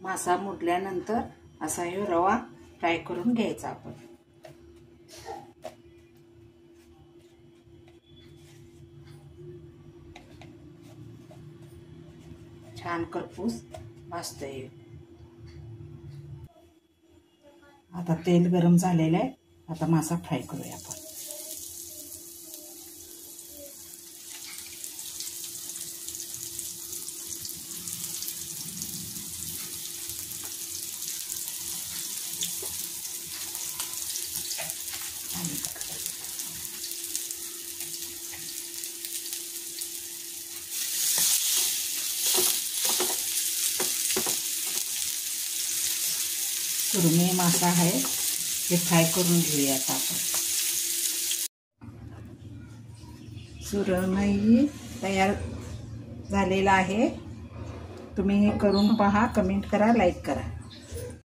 मासा मुरल्यानंतर असा हे रवा फ्राय करून घ्यायचा आपण। छान करपूस भाजतोय। आता तेल गरम झालेलं आहे, आता मासा फ्राय करूया आपण। सुरमई मासा आहे ते फ्राय करून घेऊया आता आपण। सुरमई तयार झालेला आहे, तुम्ही करून पहा, कमेंट करा, लाईक करा।